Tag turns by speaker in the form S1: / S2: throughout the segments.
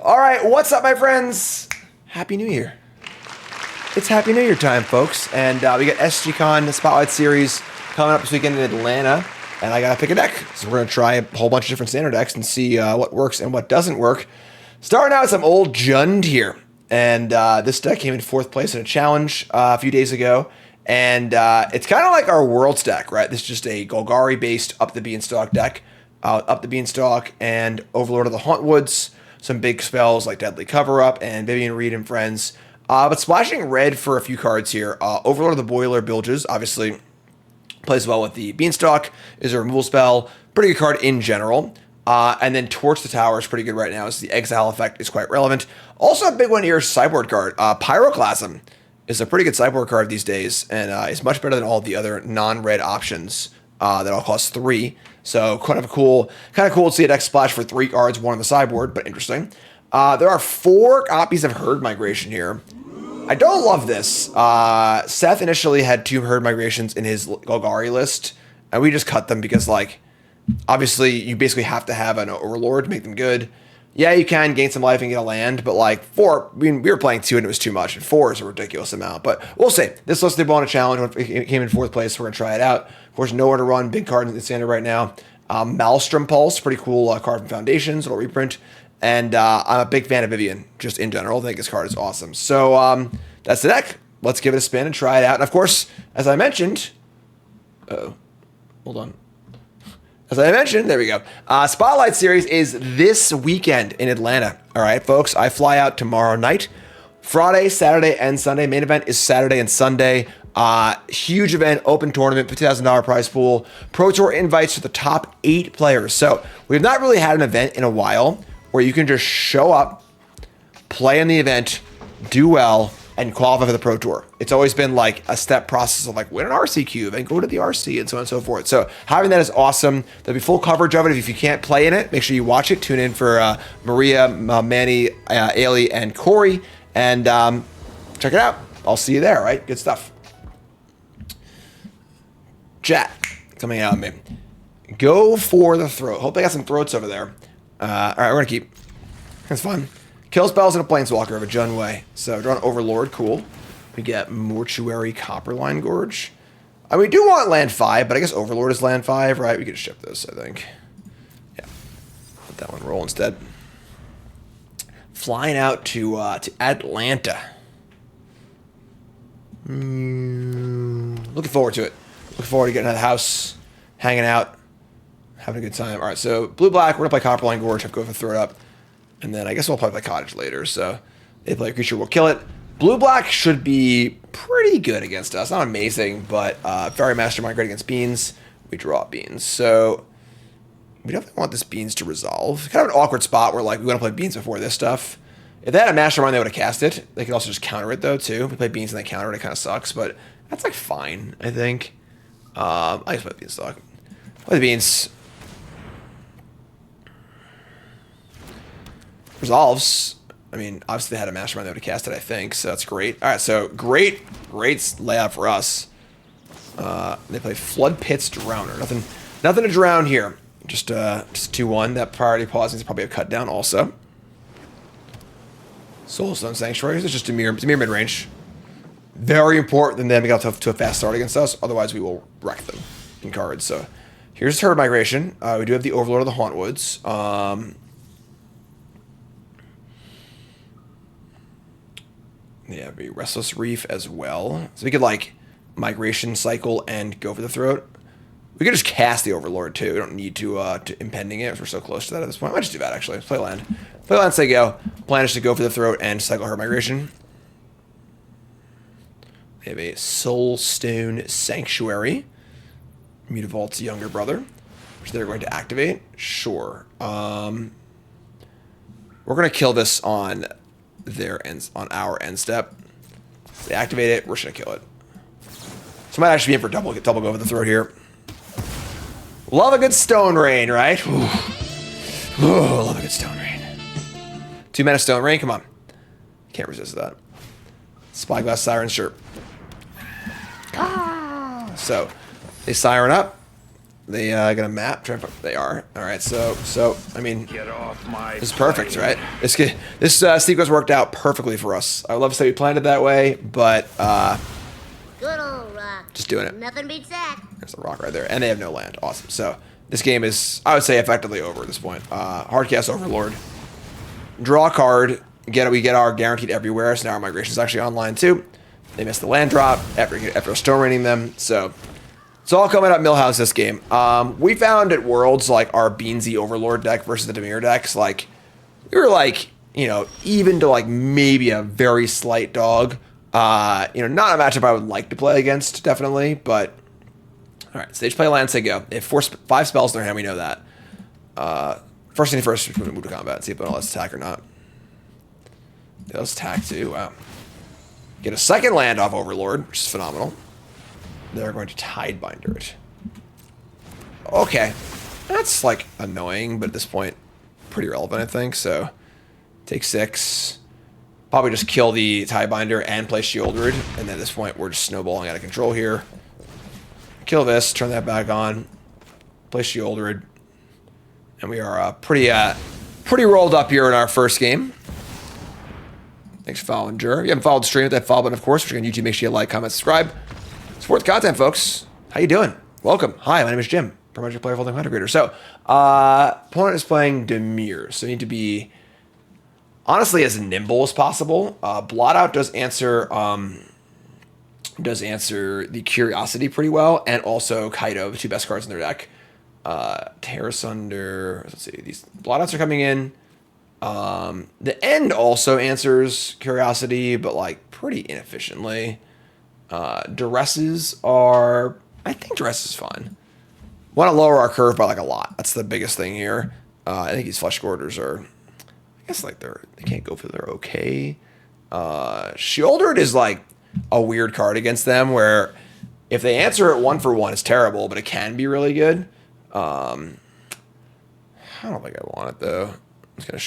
S1: All right, what's up, my friends? Happy New Year. It's Happy New Year time, folks. And we got SGCon, the Spotlight Series, coming up this weekend in Atlanta. And I got to pick a deck. So we're going to try a whole bunch of different standard decks and see what works and what doesn't work. Starting out with some old Jund here. And this deck came in 4th place in a challenge a few days ago. And it's kind of like our Worlds deck, right? This is just a Golgari-based Up The Beanstalk deck. Up The Beanstalk and Overlord of the Hauntwoods. Some big spells like Deadly Cover-Up and Vivian Reed and Friends. But splashing red for a few cards here. Overlord of the Boiler Bilges, obviously plays well with the Beanstalk. Is a removal spell. Pretty good card in general. And then Torch the Tower is pretty good right now, as the Exile effect is quite relevant. Also a big one here, sideboard card. Pyroclasm is a pretty good sideboard card these days, and is much better than all the other non-red options that all cost 3. So kind of cool to see a deck splash for 3 cards, 1 on the sideboard, but interesting. There are 4 copies of Herd Migration here. I don't love this. Seth initially had 2 Herd Migrations in his Golgari list, and we just cut them because, like, obviously you basically have to have an Overlord to make them good. Yeah, you can gain some life and get a land, but like 4, I mean, we were playing 2 and it was too much, and 4 is a ridiculous amount. But we'll see. This list did well on a challenge. It came in 4th place, so we're going to try it out. Of course, nowhere to run. Big card in the standard right now. Maelstrom Pulse, pretty cool card from Foundations. It'll reprint. And I'm a big fan of Vivian, just in general. I think this card is awesome. So that's the deck. Let's give it a spin and try it out. And of course, as I mentioned... hold on. As I mentioned, there we go. Spotlight Series is this weekend in Atlanta. All right, folks, I fly out tomorrow night. Friday, Saturday, and Sunday. Main event is Saturday and Sunday. Huge event, open tournament, $50,000 prize pool. Pro Tour invites to the top 8 players. So we've not really had an event in a while where you can just show up, play in the event, do well, and qualify for the Pro Tour. It's always been like a step process of like win an RC cube and go to the RC and so on and so forth. So having that is awesome. There'll be full coverage of it. If you can't play in it, make sure you watch it. Tune in for Maria, Manny, Ailey, and Corey, and check it out. I'll see you there, right? Good stuff. Chat coming out of me. Go for the throat. Hope they got some throats over there. All right, we're gonna keep. That's fun. Kill spells and a Planeswalker of a Jund way. So draw an Overlord, cool. We get Mortuary Copperline Gorge. We do want land 5, but I guess Overlord is land 5, right? We could ship this, I think. Yeah, let that one roll instead. Flying out to Atlanta. Looking forward to it. Looking forward to getting out of the house, hanging out, having a good time. All right, so blue-black, we're going to play Copperline Gorge, have to go for throw it up. And then I guess we'll probably play Cottage later. So they play a creature, we'll kill it. Blue-black should be pretty good against us. Not amazing, but Fairy Mastermind great against Beans. We draw Beans. So we definitely want this Beans to resolve. Kind of an awkward spot where like we want to play Beans before this stuff. If they had a Mastermind, they would have cast it. They could also just counter it, though, too. If we play Beans and they counter it, it kind of sucks. But that's like fine, I think. I just play Beanstalk. Play the Beans. Resolves. I mean, obviously they had a Mastermind they would have cast it, I think, so that's great. All right, so great layout for us. They play Flood Pit's Drowner. Nothing to drown here. Just 2-1. That priority pausing is probably a cut down also. Soulstone Sanctuary. It's just Dimir midrange. Very important than them to get to a fast start against us. Otherwise, we will wreck them in cards. So here's Herd Migration. We do have the Overlord of the Hauntwoods. Yeah, the Restless Reef as well. So we could, like, Migration Cycle and go for the throat. We could just cast the Overlord, too. We don't need to impending it, if we're so close to that at this point. I might just do that, actually. Let's play land. Play land, say go. Plan is to go for the throat and cycle her Migration. They have a Soulstone Sanctuary. Mutavault's younger brother, which they're going to activate. Sure. We're going to kill this on our end step. They activate it, we're just gonna kill it. So might actually be in for double go for the throat here. Love a good Stone Rain, right? Ooh, love a good Stone Rain. 2 mana Stone Rain, come on. Can't resist that. Spyglass Siren, sure. So they siren up. They gonna map? They are. All right. So I mean,
S2: Get off my
S1: this is perfect, right? This sequence worked out perfectly for us. I would love to say we planned it that way, but
S3: Good old rock.
S1: just doing it.
S3: Nothing beats that.
S1: There's a rock right there, and they have no land. Awesome. So this game is, I would say, effectively over at this point. Hardcast Overlord. Draw a card. We get our guaranteed everywhere. So now our migration is actually online too. They missed the land drop after stone raining them. So it's all coming up Millhouse this game. We found at Worlds like our Beansy Overlord deck versus the Dimir decks. Like we were like, you know, even to like maybe a very slight dog. You know, not a matchup I would like to play against, definitely, but all right, stage play land, say go. They have 5 spells in their hand, we know that. First thing first, we're going to move to combat and see if let's attack or not. Yeah, let's attack too, wow. Get a second land off Overlord, which is phenomenal. They're going to Tidebinder it. Okay, that's like annoying, but at this point, pretty relevant, I think, so take 6. Probably just kill the Tidebinder and play Shieldred, and then at this point, we're just snowballing out of control here. Kill this, turn that back on, play Shieldred, and we are pretty rolled up here in our first game. Thanks for following, Jur. If you haven't followed the stream, hit that follow button, of course. If you're on YouTube, make sure you like, comment, subscribe. Support the content, folks. How you doing? Welcome. Hi, my name is Jim, Promotion Player Full-Time Content Creator. So, opponent is playing Dimir, so you need to be honestly as nimble as possible. Blotout does answer the Curiosity pretty well, and also Kaido, the 2 best cards in their deck. Tear Asunder. Let's see, these Blotouts are coming in. The End also answers Curiosity, but like pretty inefficiently. Duresses are, I think Duress is fine. Want to lower our curve by like a lot. That's the biggest thing here. I think these Flesh Gorgers are, I guess like they can't go for, they're okay. Shieldred is like a weird card against them where if they answer it 1 for 1, it's terrible, but it can be really good. I don't think I want it though. I'm just gonna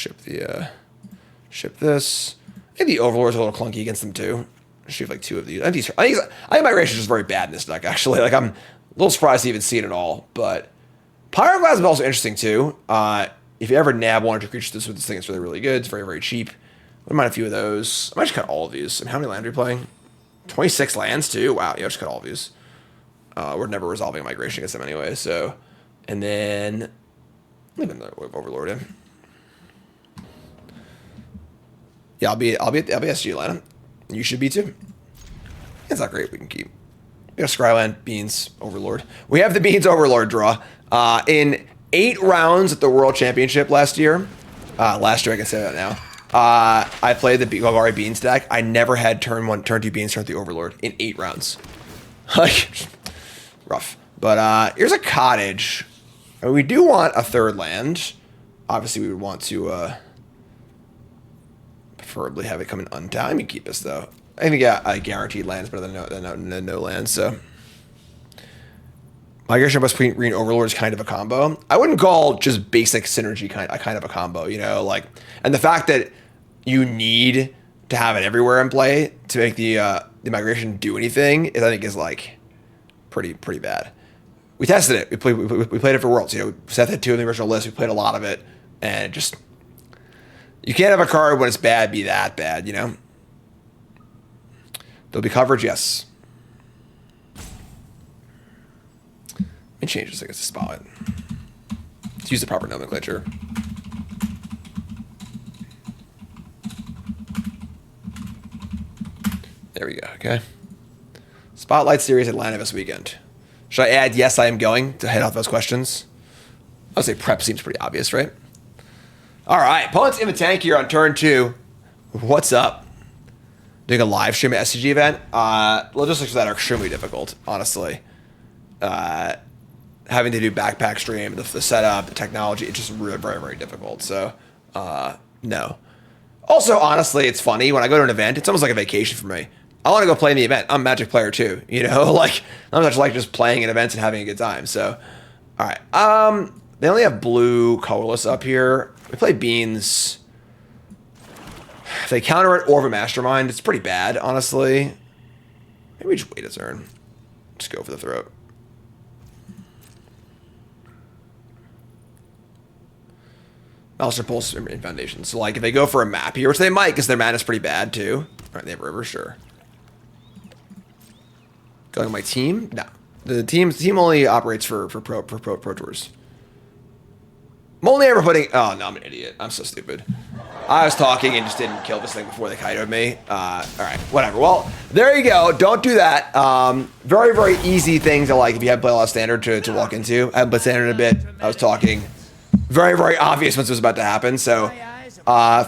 S1: ship this. I think the Overlord's a little clunky against them too. I should have like 2 of these. I think migration is just very bad in this deck actually. Like I'm a little surprised to even see it at all. But Pyroclast is also interesting too. If you ever nab 1 or 2 creatures with this thing, it's really, really good. It's very, very cheap. Wouldn't mind a few of those. I might just cut all of these. I mean, how many lands are we playing? 26 lands too? Wow, yeah, just cut all of these. We're never resolving migration against them anyway, so. And then leave another wave Overlord in. Yeah, I'll be at SG Atlanta. You should be too. It's not great, we can keep. We got Scryland, Beans, Overlord. We have the Beans Overlord draw. In 8 rounds at the World Championship last year, I can say that now. I played the Golgari Beans deck. I never had turn 1, turn 2 Beans, turn 3 Overlord in 8 rounds. Like, rough. But here's a cottage. And we do want a 3rd land. Obviously, we would want to preferably have it come in untapped. I mean, keep this though. I think a guaranteed land is better than no land. So, Migration plus Green Overlord is kind of a combo. I wouldn't call just basic synergy kind of a combo. You know, like, and the fact that you need to have it everywhere in play to make the migration do anything is, I think, is like pretty bad. We tested it. We played it for Worlds. You know, Seth had 2 on the original list. We played a lot of it, and just you can't have a card when it's bad be that bad. You know, there'll be coverage. Yes. Let me change this. I guess to spotlight. Let's use the proper nomenclature. There we go. Okay. Spotlight Series Atlanta this weekend. Should I add, yes, I am going to head off those questions? I would say prep seems pretty obvious, right? All right, opponent's in the tank here on turn 2. What's up? Doing a live stream at SCG event. Logistics of that are extremely difficult, honestly. Having to do backpack stream, the setup, the technology, it's just really very, very difficult. So, no. Also, honestly, it's funny. When I go to an event, it's almost like a vacation for me. I want to go play in the event. I'm a Magic player too, you know? Like, I'm not like just playing at events and having a good time. So, all right. They only have blue colorless up here. We play Beans. If they counter it or have a Mastermind, it's pretty bad, honestly. Maybe we just wait a turn. Just go for the throat. Maelstrom Pulse in Foundation. So, like, if they go for a map here, which they might, because their mana's pretty bad, too. All right, they have River, sure. Going on my team? No. The team only operates for Pro Tours. I'm only ever putting... Oh, no, I'm an idiot. I'm so stupid. I was talking and just didn't kill this thing before they kitoed me. All right, whatever. Well, there you go. Don't do that. Very, very easy thing to, like, if you have play a lot of Standard to walk into. I haven't played Standard in a bit. I was talking. Very, very obvious once it was about to happen. So,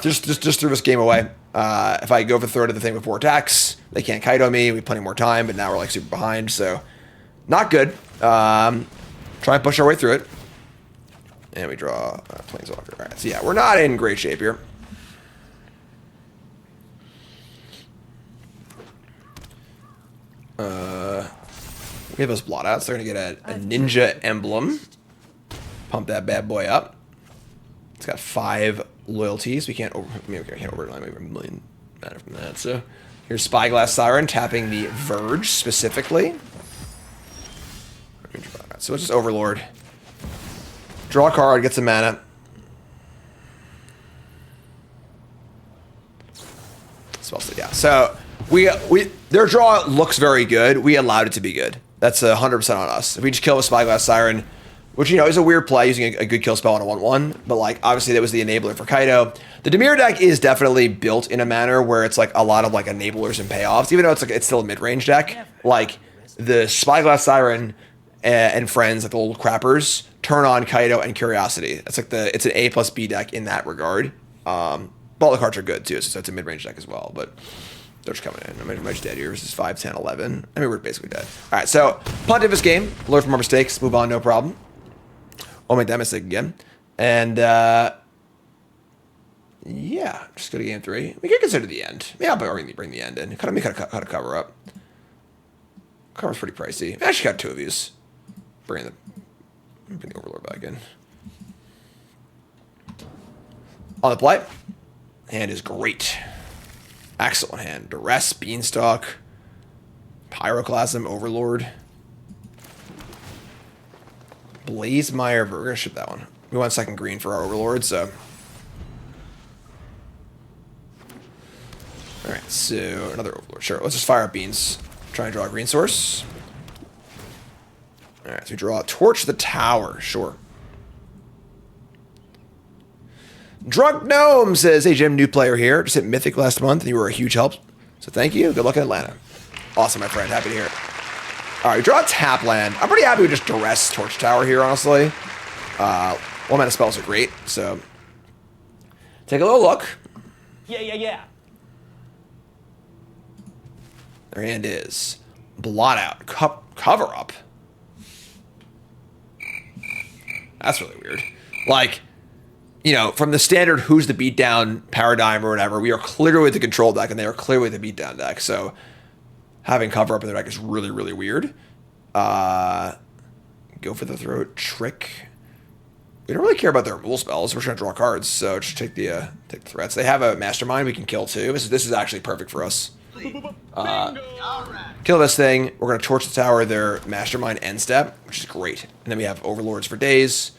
S1: just threw this game away. If I go for the third of the thing before attacks, they can't kite on me. We have plenty more time, but now we're like super behind. So, not good. Try and push our way through it. And we draw Planeswalker. All right, so yeah, we're not in great shape here. We have those blotouts. They're going to get a ninja emblem. Pump that bad boy up. It's got 5 loyalties. We can't override maybe a million mana from that. So here's Spyglass Siren tapping the Verge specifically. So it's just Overlord. Draw a card, get some mana. Yeah. So their draw looks very good. We allowed it to be good. That's 100% on us. If we just kill with Spyglass Siren, which, you know, is a weird play using a good kill spell on a 1/1, but, like, obviously that was the enabler for Kaido. The Dimir deck is definitely built in a manner where it's, like, a lot of, like, enablers and payoffs, even though it's still a mid-range deck. Like, the Spyglass Siren and friends, like the little crappers, turn on Kaido and Curiosity. It's like it's an A plus B deck in that regard. But all the cards are good, too, so it's a mid-range deck as well, but they're just coming in. I'm just dead here. This is 5, 10, 11. I mean, we're basically dead. All right, so punt of this game. Learn from our mistakes. Move on, no problem. I'll make that mistake again. And, yeah, just go to game 3. We can consider the end. Maybe I'll bring the end in. Cut a cover up. Cover's pretty pricey. I actually got 2 of these. Bring the Overlord back in. On the play. Hand is great. Excellent hand. Duress, Beanstalk, Pyroclasm, Overlord. Blazemeyer, we're going to ship that one. We want second green for our Overlord, so. Alright, so another Overlord. Sure, let's just fire up Beans. Try and draw a green source. Alright, so we draw Torch the Tower. Sure. Drunk Gnome says, hey Jim, new player here. Just hit Mythic last month and you were a huge help. So thank you. Good luck in Atlanta. Awesome, my friend. Happy to hear it. Alright, we draw a tap land. I'm pretty happy with just Duress Torch Tower here, honestly. 1 mana spells are great, so. Take a little look.
S2: Yeah.
S1: Their hand is Blot Out. Cover Up. That's really weird. Like, you know, from the standard who's the beatdown paradigm or whatever, we are clearly the control deck and they are clearly the beatdown deck. So having cover up in their deck is really, really weird. Go for the throat trick. We don't really care about their removal spells. We're just gonna draw cards, so just take the threats. They have a mastermind we can kill too. This is actually perfect for us. Kill this thing. We're gonna torch the tower. Their mastermind end step, which is great. And then we have Overlords for days.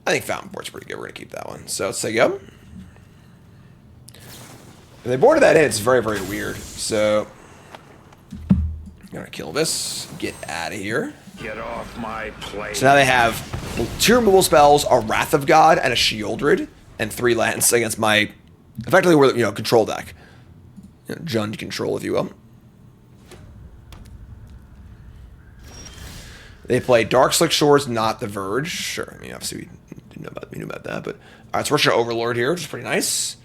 S1: I think Fountain Port's pretty good. We're going to keep that one. So let's say go. If they boarded that in, it's very, very weird. So I'm going to kill this. Get out of here.
S2: Get off my plate.
S1: So now they have 2 removal spells, a Wrath of God, and a Shieldred, and 3 lands against my, effectively, we're, you know, control deck. You know, Jund control, if you will. They play Dark Slick Shores, not the Verge. Sure, I mean, obviously we knew about that, but all right. So we're just gonna Overlord here, which is pretty nice.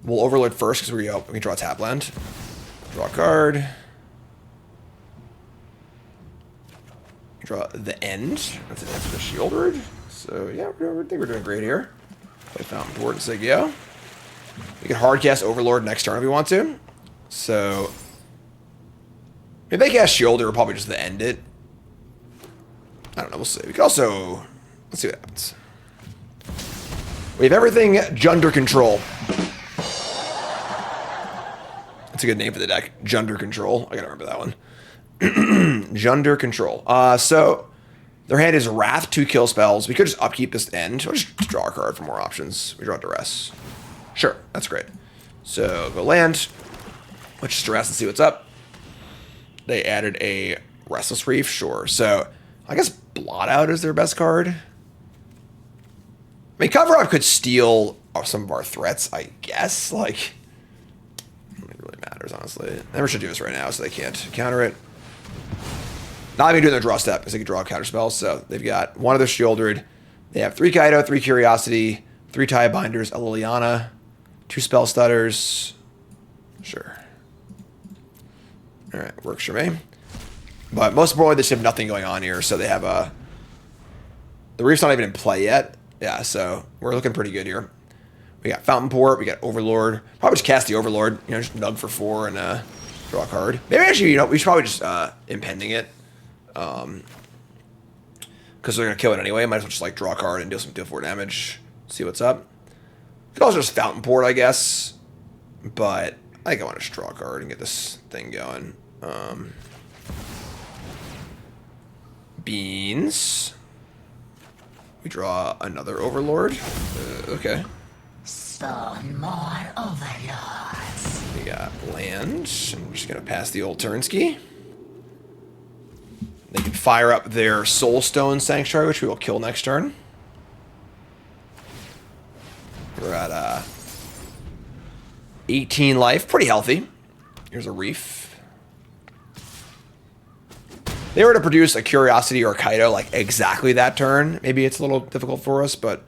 S1: We'll Overlord first because we can draw a tap land, draw a card, draw the end. That's an answer to Shieldred. So yeah, I think we're doing great here. Play Fountain Port and say go. We can hardcast Overlord next turn if we want to. So if they cast Shielder, we'll probably just end it. I don't know, we'll see. We can also, let's see what happens. We have everything Junder Control. That's a good name for the deck. Junder Control. I gotta remember that one. Junder Control. So Their hand is Wrath, 2 kill spells. We could just upkeep this end. We'll just draw a card for more options. We draw Duress. Sure, that's great. So go land. Let's just Duress and see what's up. They added a Restless Reef, sure. So I guess Blot Out is their best card. I mean, Cover Up could steal some of our threats, I guess. Like, it really matters, honestly. Never should do this right now, so they can't counter it. Not even doing their draw step, because they can draw counter spells. So they've got 1 of their Shieldred. They have 3 Kaido, 3 Curiosity, 3 Tie Binders, a Liliana, 2 Spell Stutters. Sure. All right, works for me. But most importantly, they just have nothing going on here. So they have a... The Reef's not even in play yet. Yeah, so we're looking pretty good here. We got Fountain Port, we got Overlord. Probably just cast the Overlord, you know, just nug for 4 and draw a card. Maybe actually, you know, we should probably just Impending it. Because they're going to kill it anyway. Might as well just like draw a card and deal 4 damage. See what's up. Could also just Fountain Port, I guess. But I think I want to just draw a card and get this thing going. Beans. We draw another Overlord. Okay.
S4: Spawn more Overlords.
S1: We got land. I'm just going to pass the old Turnski. They can fire up their Soulstone Sanctuary, which we will kill next turn. We're at 18 life. Pretty healthy. Here's a Reef. If they were to produce a Curiosity or a Kaido like exactly that turn, maybe it's a little difficult for us, but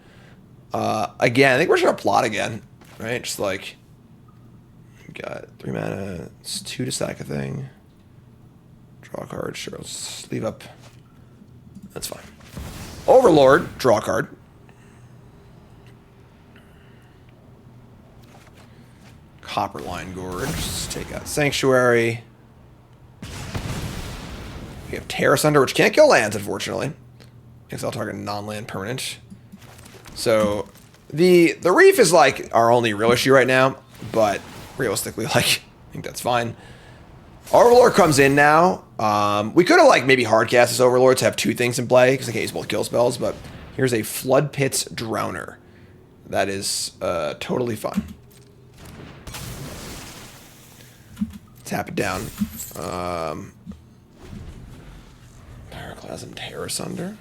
S1: again, I think we're just going to plot again, right? Just like, we got 3 mana, it's 2 to sack a thing. Draw a card, sure, let's leave up. That's fine. Overlord, draw a card. Copperline Gorge, just take out Sanctuary. We have Terra Sunder, which can't kill lands, unfortunately. Because I'll target a non-land permanent. So, the Reef is like our only real issue right now, but realistically, like, I think that's fine. Overlord comes in now. We could have like maybe hardcast this Overlord to have 2 things in play because they can't use both kill spells, but here's a Flood Pits Drowner. That is totally fine. Tap it down. Pyroclasm Terror Sunder.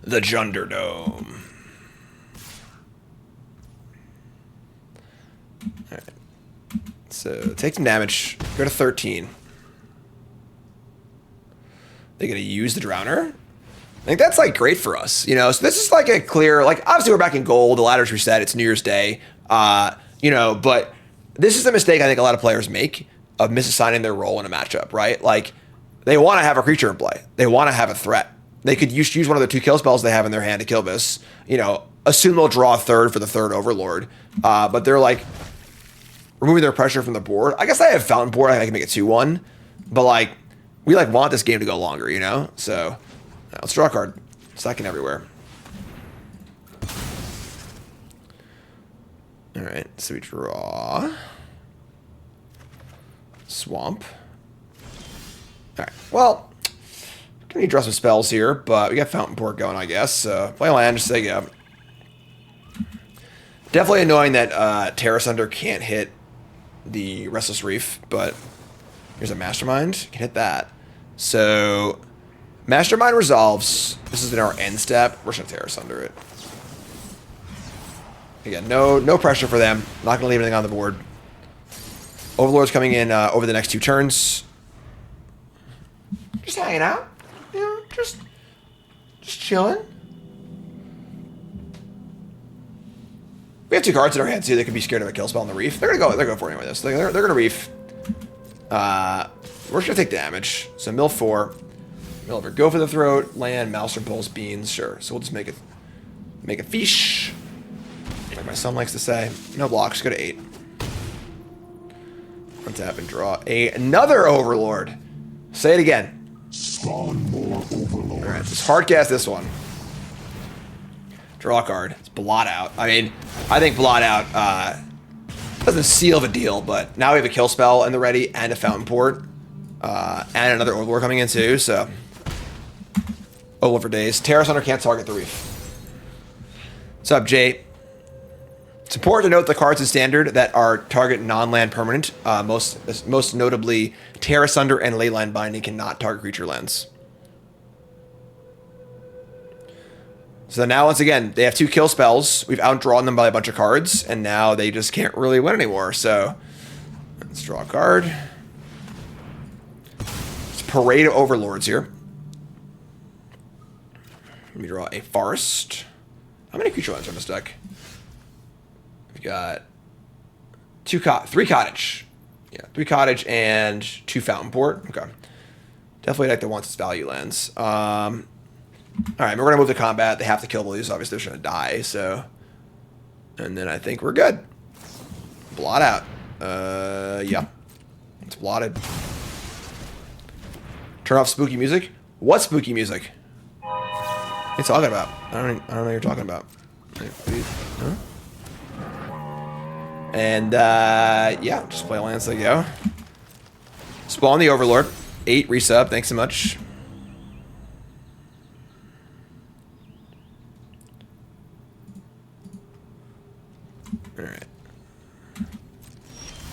S1: The Junderdome. Alright. So take some damage. Go to 13. They're gonna use the Drowner. I think that's like great for us, you know. So this is like a clear, like obviously we're back in gold. The ladder's reset. It's New Year's Day, you know. But this is a mistake I think a lot of players make of misassigning their role in a matchup, right? Like they want to have a creature in play. They want to have a threat. They could use one of the 2 kill spells they have in their hand to kill this. You know, assume they'll draw a 3rd for the 3rd Overlord, but they're like removing their pressure from the board. I guess I have Fountain Port. I can make it 2-1, but like we like want this game to go longer, you know. So let's draw a card. Stacking everywhere. All right, so we draw Swamp. All right, well, gonna need to draw some spells here, but we got Fountain Port going, I guess. So play land, just say go. Definitely annoying that Terra Sunder can't hit the Restless Reef, but here's a Mastermind. Can hit that. So Mastermind resolves. This is in our end step. We're just gonna Terra Sunder it. Again, no pressure for them. Not gonna leave anything on the board. Overlord's coming in over the next 2 turns. Just hanging out. You know, just chilling. We have 2 cards in our hand too. They could be scared of a kill spell on the Reef. They're gonna go for it anyway. This they're gonna Reef. We're just gonna take damage. So mill 4. Mill over. Go for the throat. Land. Maelstrom Pulse. Beans. Sure. So we'll just make a fish. Like my son likes to say. No blocks. Go to 8. Untap and draw another Overlord. Say it again.
S5: Spawn more Overlords.
S1: All right. Just hardcast this one. Draw a card. It's Blot Out. I mean, I think Blot Out doesn't seal the deal, but now we have a kill spell in the ready and a Fountain Port. And another Overlord coming in too, so Over days. Terrace Hunter can't target the reef. What's up, Jay? It's important to note the cards in Standard that are target non-land permanent. Most notably, Terra Sunder and Leyline Binding cannot target creature lands. So now, once again, they have 2 kill spells. We've outdrawn them by a bunch of cards, and now they just can't really win anymore. So, let's draw a card. It's a parade of Overlords here. Let me draw a Forest. How many creature lands are in this deck? We've got 3 Cottage. Yeah, 3 Cottage and 2 Fountain Port. Okay. Definitely a deck that wants its value lands. Alright, we're going to move to combat. They have to kill these. Obviously, they're going to die, so... And then I think we're good. Blot out. Yeah. It's blotted. Turn off spooky music? What spooky music? What are you talking about? I don't know what you're talking about. Huh? And, yeah, just play lands they go. Spawn the Overlord. 8 resub, thanks so much. Alright.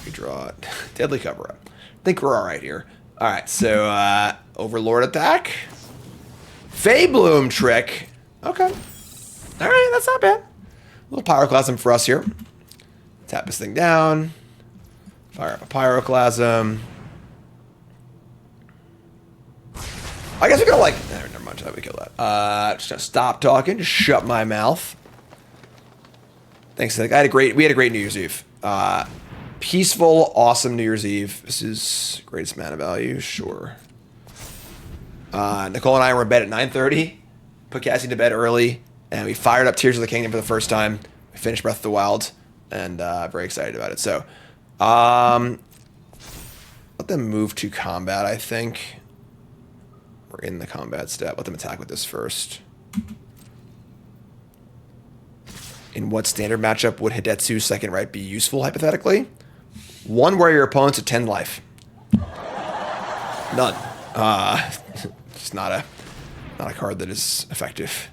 S1: We draw Deadly Cover Up. I think we're alright here. Alright, so, Overlord attack. Feybloom trick. Okay. Alright, that's not bad. A little Pyroclasm for us here. Tap this thing down. Fire up a Pyroclasm. I guess we could like... Never mind, we kill that. Just gonna stop talking. Just shut my mouth. Thanks, Nick. We had a great New Year's Eve. Peaceful, awesome New Year's Eve. This is greatest mana value, sure. Nicole and I were in bed at 9:30. Put Cassie to bed early, and we fired up Tears of the Kingdom for the first time. We finished Breath of the Wild, and very excited about it. So, let them move to combat, I think. We're in the combat step. Let them attack with this first. In what standard matchup would Hidetsu's second right be useful, hypothetically? One where your opponent's at 10 life. None. Just not a card that is effective.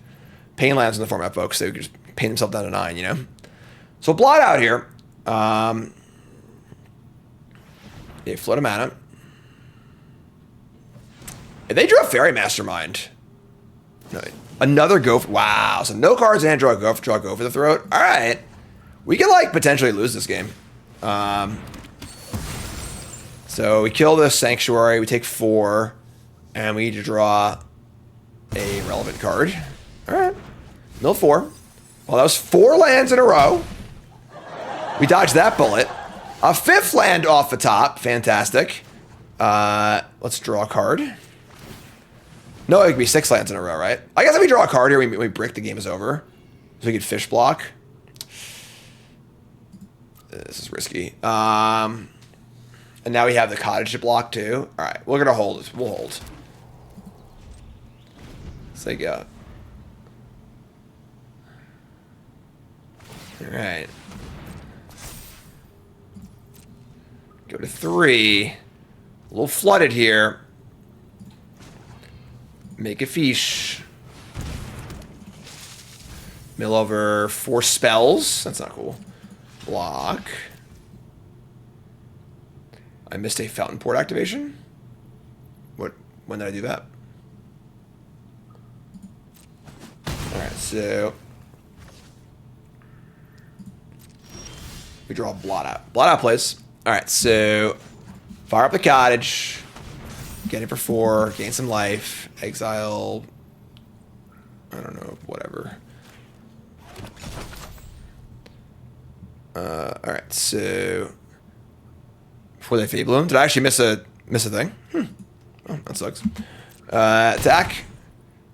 S1: Pain lands in the format, folks. They would just pain themselves down to 9, you know? So blot out here. They float a mana. If they draw Fairy Mastermind. No, another go for... Wow. So no cards and draw go for the throat. All right. We can, like, potentially lose this game. So we kill the Sanctuary. We take 4. And we need to draw a relevant card. All right. Mill 4. Well, that was 4 lands in a row. We dodged that bullet. A 5th land off the top. Fantastic. Let's draw a card. No, it could be 6 lands in a row, right? I guess if we draw a card here, we brick, the game is over. So we could fish block. This is risky. And now we have the Cottage to block too. All right, we're gonna hold it. We'll hold. So go. All right. Go to 3. A little flooded here. Make a fish. Mill over 4 spells. That's not cool. Block. I missed a Fountain Port activation. When did I do that? Alright, so we draw a blot out. Blot out plays. Alright, so fire up the Cottage. Get it for 4. Gain some life. Exile. I don't know. Whatever. Alright, so before they Feybloom. Did I actually miss a thing? Oh, that sucks. Attack.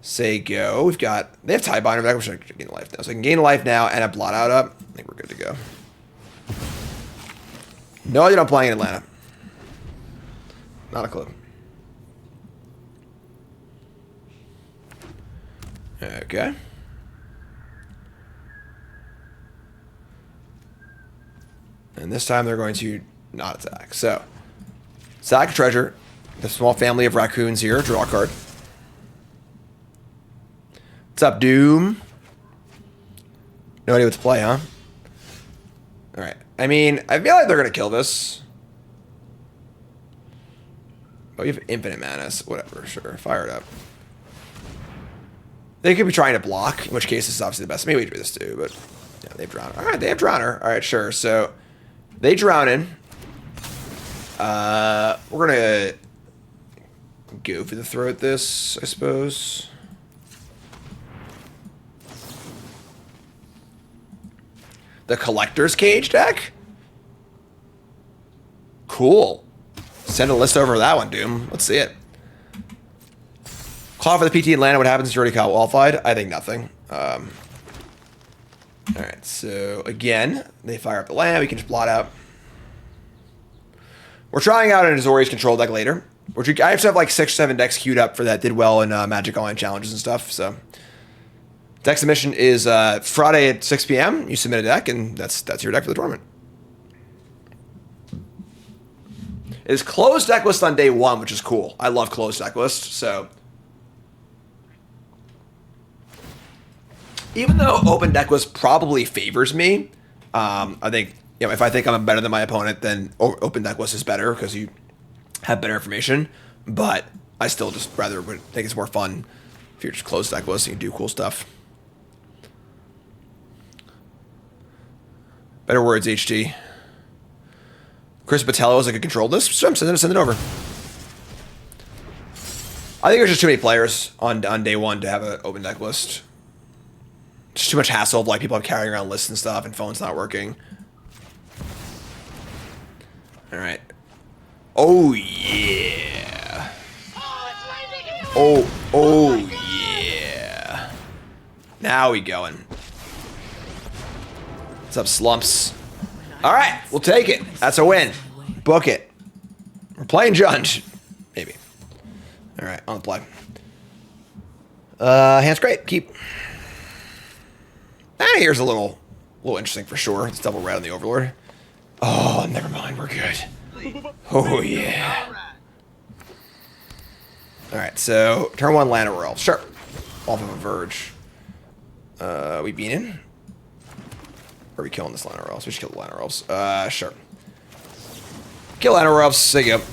S1: Say go. They have Tie Binder back. We should gain life now. So I can gain life now and a blot out up. I think we're good to go. No idea I'm playing in Atlanta. Not a clue. Okay. And this time they're going to not attack. So, sack treasure. The small family of raccoons here. Draw a card. What's up, Doom? No idea what to play, huh? Alright. I mean, I feel like they're going to kill this. Oh, you have infinite mana. So whatever, sure. Fire it up. They could be trying to block, in which case this is obviously the best. Maybe we do this too, but yeah, they've drowned. Alright, they have Drowner. Alright, sure. So they drown in. We're gonna go for the throw at this, I suppose. The Collector's Cage deck? Cool. Send a list over that one, Doom. Let's see it. Call for the PT in Atlanta. What happens if you already qualified? I think nothing. Alright, so again, they fire up the land. We can just blot out. We're trying out an Azorius control deck later. I actually have like 6 or 7 decks queued up for that. Did well in Magic Online challenges and stuff. So, deck submission is Friday at 6 p.m. You submit a deck, and that's your deck for the tournament. It is closed deck list on day 1, which is cool. I love closed deck list. So, even though open deck list probably favors me, I think if I think I'm better than my opponent, then open deck list is better because you have better information. But I still just rather would think it's more fun if you're just closed deck list and you can do cool stuff. Better words, HT. Chris Botello is like a control this. Send it over. I think there's just too many players on day 1 to have an open deck list. Just too much hassle of like people carrying around lists and stuff and phones not working. All right. Oh yeah. Oh yeah. Now we going. What's up, Slumps? All right, we'll take it. That's a win. Book it. We're playing Judge. Maybe. All right, on the play. Hand's great. Keep. Here's a little interesting for sure. It's double red on the Overlord. Oh, never mind. We're good. Oh, yeah. All right, so turn 1 Lana Royal. Sure. Off of a Verge. We beat in? Or are we killing this Lana Royals? We should kill the Lana Royals. Sure. Kill Lana Royals. There you go.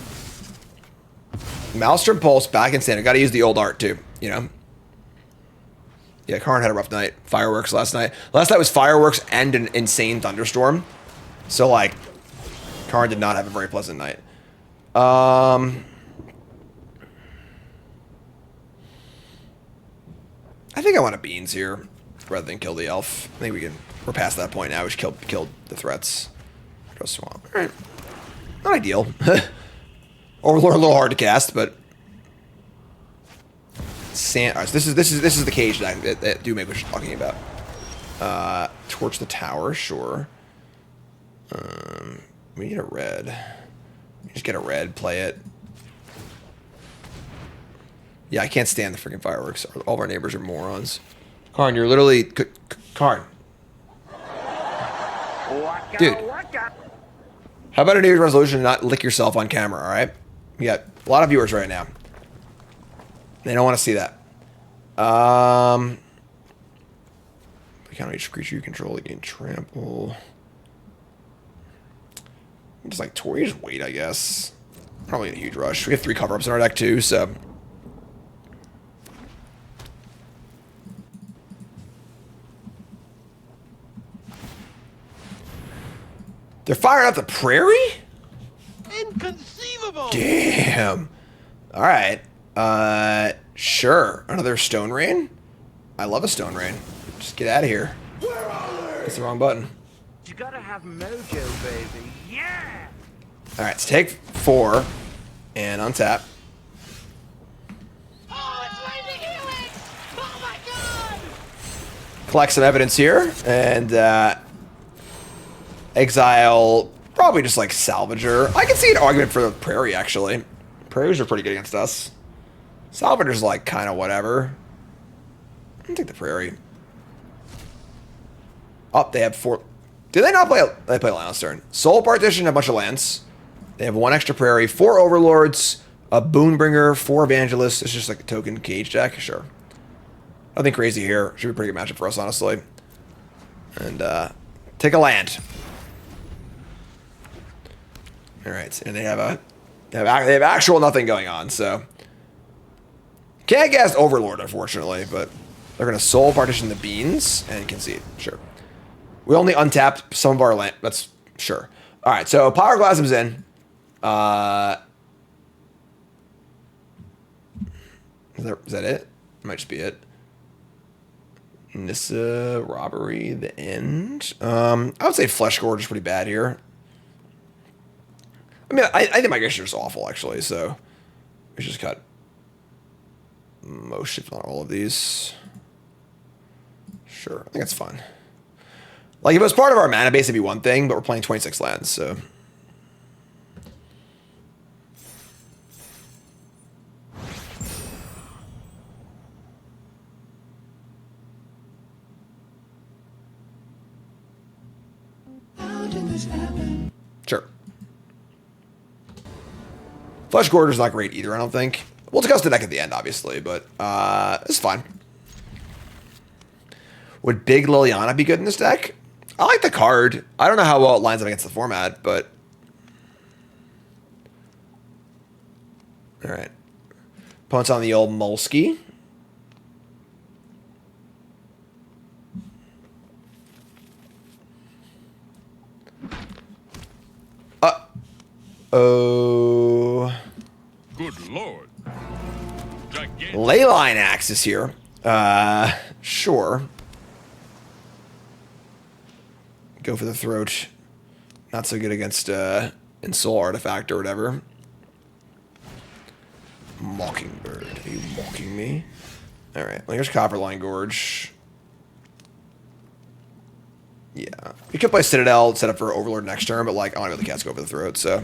S1: Maelstrom Pulse back in standard. Got to use the old art too, you know? Yeah, Karn had a rough night. Fireworks last night. Last night was fireworks and an insane thunderstorm. So, like, Karn did not have a very pleasant night. I think I want a Beans here rather than kill the elf. I think we're past that point now. We should kill the threats. Go swamp. All right. Not ideal. Overlord a little hard to cast, but all right, so this is the cage that Doom was talking about. Torch the tower, sure. We need a red. Just get a red, play it. Yeah, I can't stand the freaking fireworks. All of our neighbors are morons. Karn, you're literally Karn. Dude. How about a New Year's resolution to not lick yourself on camera, alright? We got a lot of viewers right now. They don't want to see that. Count each creature you control, you gain trample. Just like Tori, just wait, I guess. Probably in a huge rush. We have 3 cover-ups in our deck too, so. They're firing up the prairie?
S2: Inconceivable!
S1: Damn. Alright. Sure. Another Stone Rain? I love a Stone Rain. Just get out of here. It's the wrong button.
S2: You gotta have mojo, baby. Yeah!
S1: Alright, let's take 4 and untap.
S3: Oh, it's raining Helix! Oh my god!
S1: Collect some evidence here and exile probably just like Salvager. I can see an argument for the Prairie actually. Prairies are pretty good against us. Salvager's like kind of whatever. I'll take the Prairie. Oh, they have 4. Did they not play? They play Lionel's turn. Soul Partition, a bunch of lands. They have 1 extra Prairie, 4 Overlords, a Boonbringer, 4 Evangelists. It's just like a token cage deck, sure. Nothing crazy here. Should be a pretty good matchup for us, honestly. And take a land. All right, and they have actual nothing going on, so can't cast Overlord, unfortunately, but they're gonna soul partition the beans and concede. Sure. We only untapped some of our land. That's sure. All right, so Pyroclasm's in. Is that it? Might just be it. Nissa, Robbery, the end. I would say Flesh Gorge is pretty bad here. I mean, I think Migration is awful, actually, so we just cut most shift on all of these. Sure, I think that's fine. Like, if it was part of our mana base, it'd be one thing, but we're playing 26 lands, so... Sure. Flesh Gorger's not great either, I don't think. We'll discuss the deck at the end, obviously, but it's fine. Would Big Liliana be good in this deck? I like the card. I don't know how well it lines up against the format, but... Alright. Opponent's on the old Mulski. Oh.
S5: Good lord. Gigantic.
S1: Leyline Axe is here. Sure. Go for the throat. Not so good against Ensoul Artifact or whatever. Mockingbird. Are you mocking me? Alright, well, here's Copperline Gorge. Yeah. We could play Citadel, set up for Overlord next turn, but like I want to be able to cast Go over the throat, so.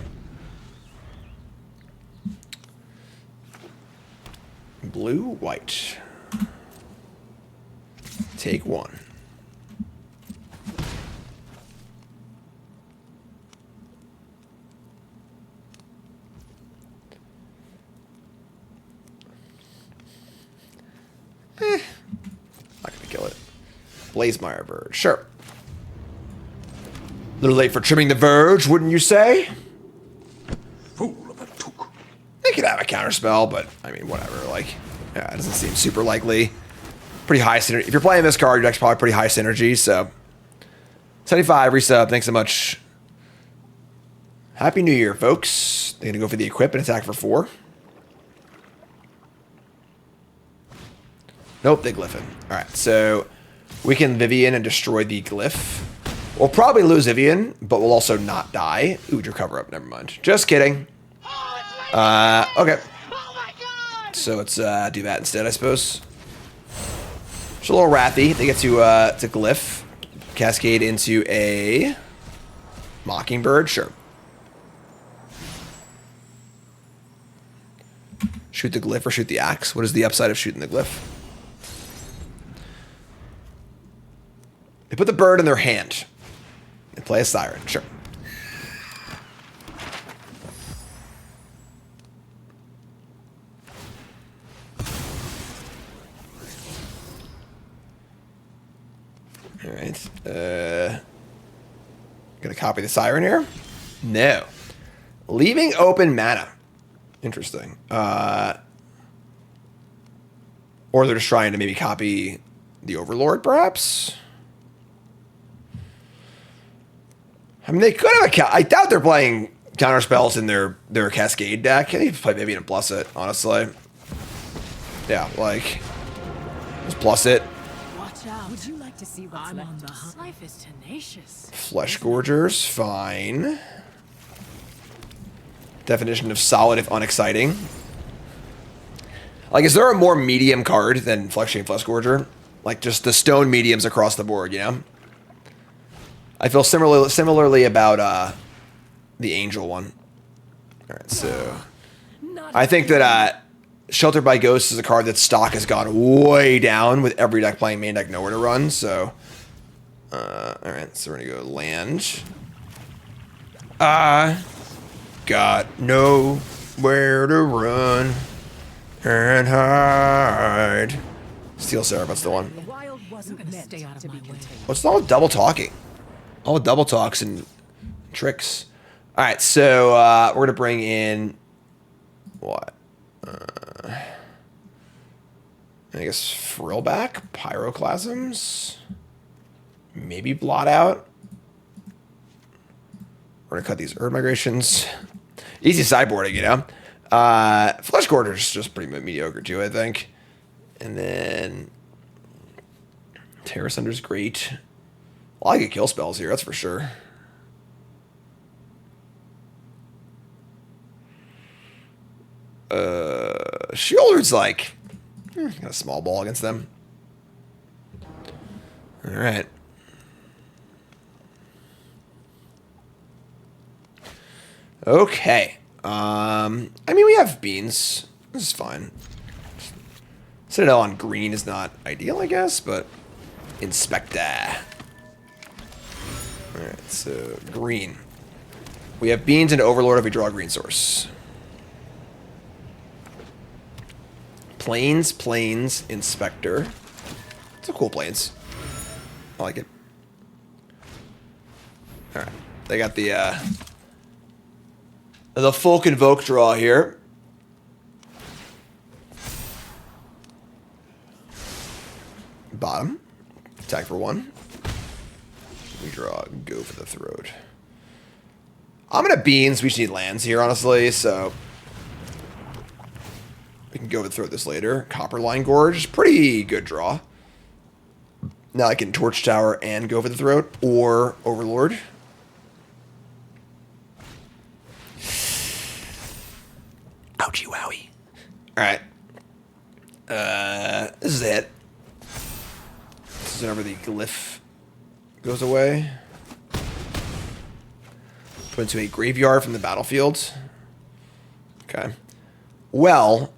S1: Blue, white. Take one. Not gonna kill it. Blazemire Verge, sure. A little late for trimming the Verge, wouldn't you say?
S5: Fool of a took.
S1: They could have a counterspell, but I mean, whatever. Like, yeah, it doesn't seem super likely. Pretty high synergy. If you're playing this card, your deck's probably pretty high synergy. So, 75 resub. Thanks so much. Happy New Year, folks. They're gonna go for the equip and attack for 4. Nope, they glyphin. All right, so we can Vivian and destroy the glyph. We'll probably lose Vivian, but we'll also not die. Ooh, drew cover up. Never mind. Just kidding. Okay.
S3: Oh my god!
S1: So let's do that instead, I suppose. It's a little wrathy. They get to glyph, cascade into a Mockingbird. Sure. Shoot the glyph or shoot the axe. What is the upside of shooting the glyph? They put the bird in their hand. They play a siren. Sure. All right. Gonna copy the siren here? No. Leaving open mana. Interesting. Or they're just trying to maybe copy the Overlord, perhaps? I mean, they could have I doubt they're playing counterspells in their Cascade deck. I think play Vivian and plus it, honestly. Yeah, like, just plus it.
S6: Watch out. Would you like to see what's left on the hunt? Life is tenacious.
S1: Flesh Gorgers, fine. Definition of solid if unexciting. Like, is there a more medium card than Flesh Chain Flesh Gorger? Like, just the stone mediums across the board, you know? I feel similarly about the Angel one. All right, so I think that Sheltered by Ghosts is a card that stock has gone way down with every deck playing main deck nowhere to run. So, all right, so we're gonna go land. I got nowhere to run and hide. Steel Cerebr's the one.
S6: The wild wasn't gonna stay out of my way.
S1: What's all double talking? All the double talks and tricks. All right, so we're gonna bring in what? I guess Frillback, Pyroclasms, maybe Blot Out. We're gonna cut these Earth Migrations. Easy sideboarding, you know. Flesh Gorger's just pretty mediocre too, I think. And then Terra Sunder's great. A lot of good kill spells here, that's for sure. Shieldred's like got a small ball against them. All right. Okay. I mean, we have beans. This is fine. Citadel on green is not ideal, I guess, but Inspector. All right, so green. We have beans and Overlord if we draw a green source. Plains, Inspector. It's a cool Plains. I like it. All right, they got the full Convoke draw here. Bottom. Attack for 1. We draw, go for the throat. I'm gonna beans. We just need lands here, honestly, so we can go for the throat this later. Copperline Gorge, pretty good draw. Now I can Torch Tower and go for the throat, or Overlord. Ouchie wowie. Alright. This is it. This is whenever the glyph goes away. Put into a graveyard from the battlefield. Okay. Well,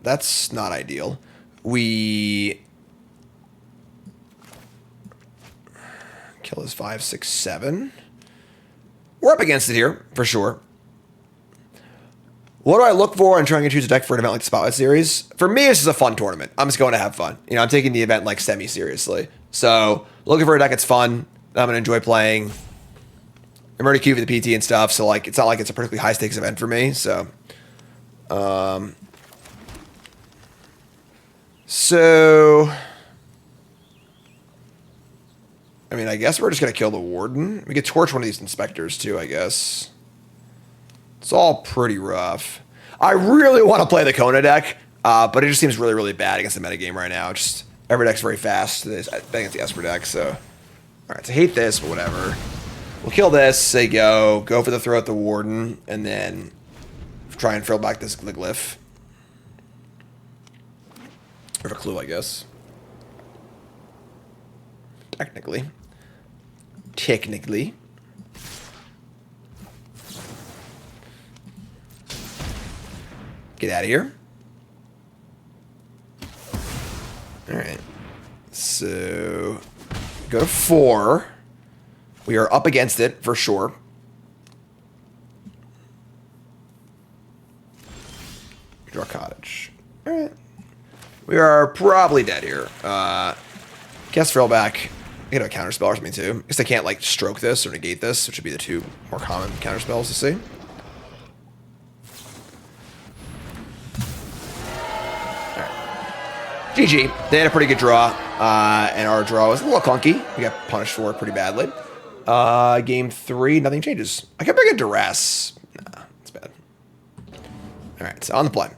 S1: that's not ideal. We kill his 5, 6, 7. We're up against it here, for sure. What do I look for in trying to choose a deck for an event like the Spotlight Series? For me, this is a fun tournament. I'm just going to have fun. You know, I'm taking the event like semi-seriously. So, looking for a deck that's fun, that I'm going to enjoy playing. I'm already queued for the PT and stuff, so like it's not like it's a particularly high-stakes event for me. So, I mean, I guess we're just going to kill the Warden. We could torch one of these Inspectors, too, I guess. It's all pretty rough. I really want to play the Kona deck, but it just seems really, really bad against the metagame right now. Just every deck's very fast against the Esper deck, so... Alright, so I hate this, but whatever. We'll kill this, say go for the throw at the Warden, and then try and fill back the glyph. Or a clue, I guess. Technically. Get out of here. Alright. So, go to 4. We are up against it, for sure. Draw Cottage. Alright. We are probably dead here. Guess Frillback. I get a counterspell or something too. I guess I can't like stroke this or negate this, which would be the two more common counterspells to see. Alright. GG. They had a pretty good draw. And our draw was a little clunky. We got punished for it pretty badly. Game 3, nothing changes. I could bring a Duress. Nah, it's bad. Alright, so on the play.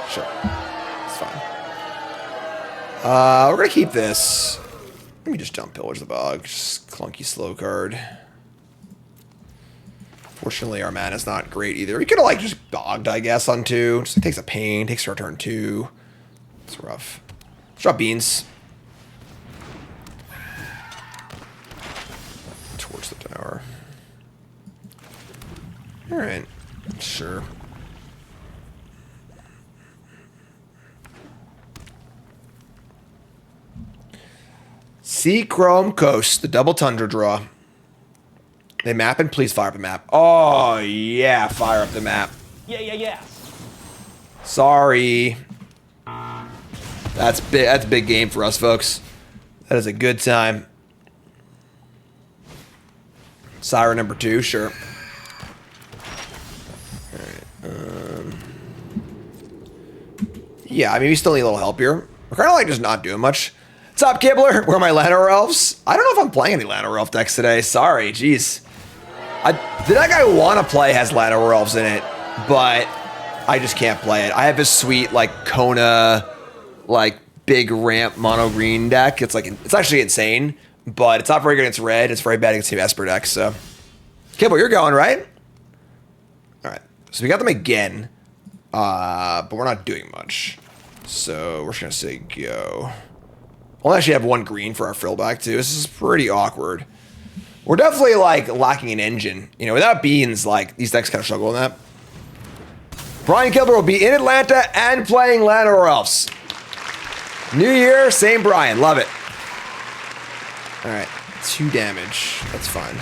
S1: Sure. It's fine. We're going to keep this. Let me just dump Pillage the Bog. Just clunky slow card. Fortunately, our mana's not great either. We could have, like, just bogged, I guess, on 2. Just takes a pain. Takes our turn 2. It's rough. Let's drop beans. Towards the tower. Alright. Sure. Sea Chrome Coast, the double Tundra draw. They mapping? Please fire up the map. Oh, yeah, fire up the map.
S7: Yeah.
S1: Sorry. That's big. That's a big game for us, folks. That is a good time. Siren number 2, sure. Alright, yeah, I mean, we still need a little help here. We're kind of like just not doing much. What's up, Kibbler? Where are my Llanowar Elves? I don't know if I'm playing any Llanowar Elf decks today. Sorry, jeez. The deck I want to play has Llanowar Elves in it, but I just can't play it. I have this sweet, like, Kona, like, big ramp mono green deck. It's like, it's actually insane, but it's not very good against red. It's very bad against the Esper deck, so. Kibble, you're going, right? All right, so we got them again, but we're not doing much. So we're just gonna say go. We'll actually have 1 green for our frill back too. This is pretty awkward. We're definitely like lacking an engine. You know, without beans, like these decks kind of struggle in that. Brian Kilber will be in Atlanta and playing Llanowar Elves. New year, same Brian. Love it. All right, 2 damage. That's fine.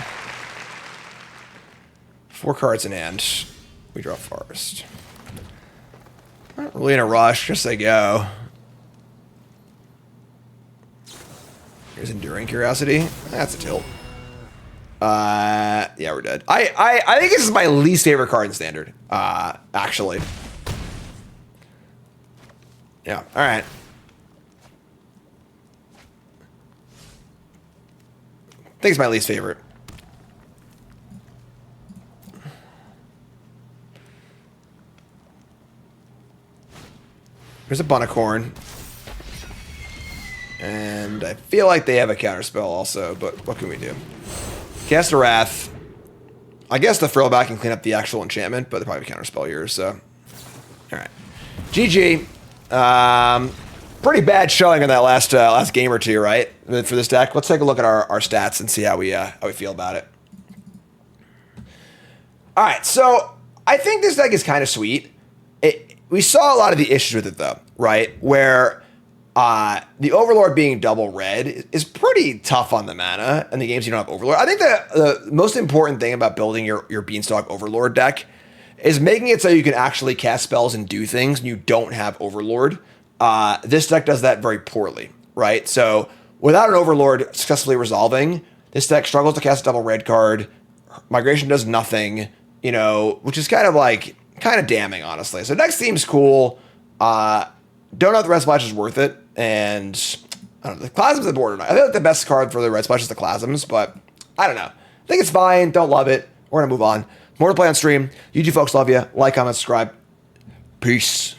S1: 4 cards in hand. We draw Forest. Not really in a rush. Just say go. Here's Enduring Curiosity. That's a tilt. Yeah, we're dead. I think this is my least favorite card in Standard. Actually. Yeah, alright. I think it's my least favorite. There's a Bunnicorn. And I feel like they have a counterspell also, but what can we do? Cast a Wrath. I guess the Frillback can clean up the actual enchantment, but they probably have a counterspell here, so. Alright. GG. Pretty bad showing in that last game or two, right? For this deck. Let's take a look at our stats and see how we feel about it. Alright, so I think this deck is kind of sweet. We saw a lot of the issues with it, though, right? Where the Overlord being double red is pretty tough on the mana, and the games you don't have Overlord. I think the most important thing about building your Beanstalk Overlord deck is making it so you can actually cast spells and do things, and you don't have Overlord. This deck does that very poorly, right? So without an Overlord successfully resolving, this deck struggles to cast a double red card. Migration does nothing, you know, which is kind of damning, honestly. So next theme's cool. Don't know if the Red Splash is worth it. And I don't know, the Clasm's the board or not. I feel like the best card for the Red Splash is the Clasms, but I don't know. I think it's fine. Don't love it. We're going to move on. More to play on stream. You two folks love you. Like, comment, subscribe. Peace.